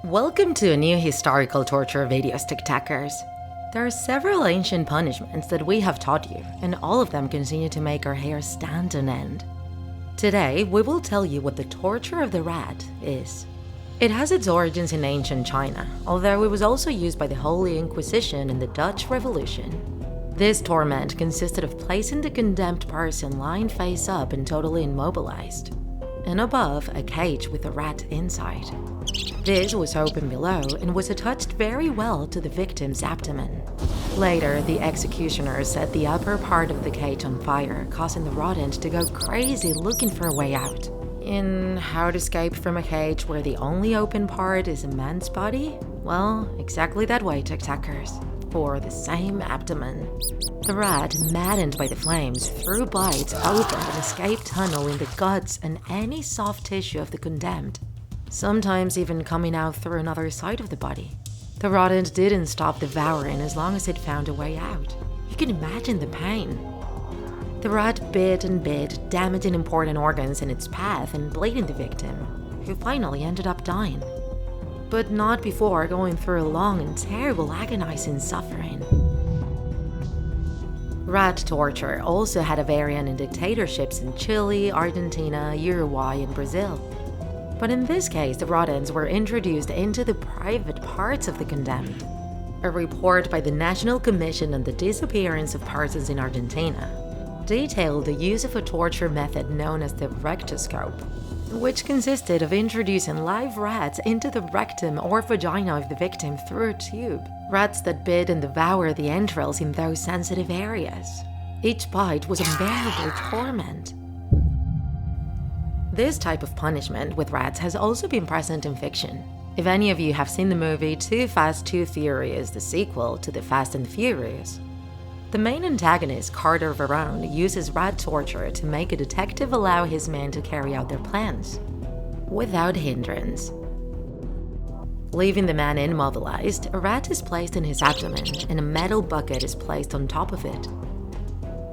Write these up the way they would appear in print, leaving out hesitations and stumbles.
Welcome to a new historical torture videos, Tiktakers. There are several ancient punishments that we have taught you, and all of them continue to make our hair stand on end. Today, we will tell you what the torture of the rat is. It has its origins in ancient China, although it was also used by the Holy Inquisition in the Dutch Revolution. This torment consisted of placing the condemned person lying face up and totally immobilized, and above, a cage with a rat inside. This was open below and was attached very well to the victim's abdomen. Later, the executioner set the upper part of the cage on fire, causing the rodent to go crazy looking for a way out. In How to Escape from a Cage Where the Only Open Part is a Man's Body? Well, exactly that way, Tiktakers. For the same abdomen. The rat, maddened by the flames, through bites opened an escape tunnel in the guts and any soft tissue of the condemned, sometimes even coming out through another side of the body. The rodent didn't stop devouring as long as it found a way out. You can imagine the pain. The rat bit and bit, damaging important organs in its path and bleeding the victim, who finally ended up dying. But not before going through a long and terrible agonizing suffering. Rat torture also had a variant in dictatorships in Chile, Argentina, Uruguay, and Brazil. But in this case, the rodents were introduced into the private parts of the condemned. A report by the National Commission on the Disappearance of Persons in Argentina detailed the use of a torture method known as the rectoscope, which consisted of introducing live rats into the rectum or vagina of the victim through a tube. Rats that bit and devoured the entrails in those sensitive areas. Each bite was unbearable torment. This type of punishment with rats has also been present in fiction. If any of you have seen the movie Too Fast, Too Furious, the sequel to The Fast and Furious, the main antagonist, Carter Verone, uses rat torture to make a detective allow his men to carry out their plans, without hindrance. Leaving the man immobilized, a rat is placed in his abdomen and a metal bucket is placed on top of it.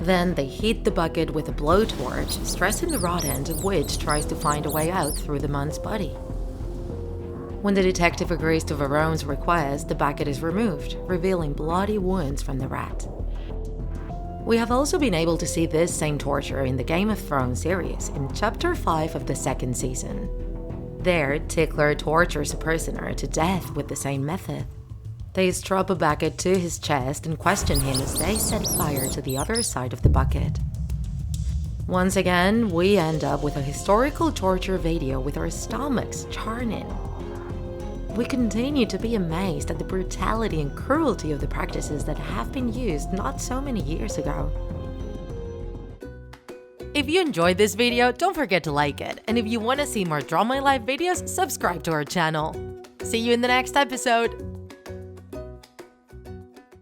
Then they heat the bucket with a blowtorch, stressing the rodent, which tries to find a way out through the man's body. When the detective agrees to Verone's request, the bucket is removed, revealing bloody wounds from the rat. We have also been able to see this same torture in the Game of Thrones series in Chapter 5 of the second season. There, Tickler tortures a prisoner to death with the same method. They strap a bucket to his chest and question him as they set fire to the other side of the bucket. Once again, we end up with a historical torture video with our stomachs churning. We continue to be amazed at the brutality and cruelty of the practices that have been used not so many years ago. If you enjoyed this video, don't forget to like it, and if you want to see more Draw My Life videos, subscribe to our channel. See you in the next episode!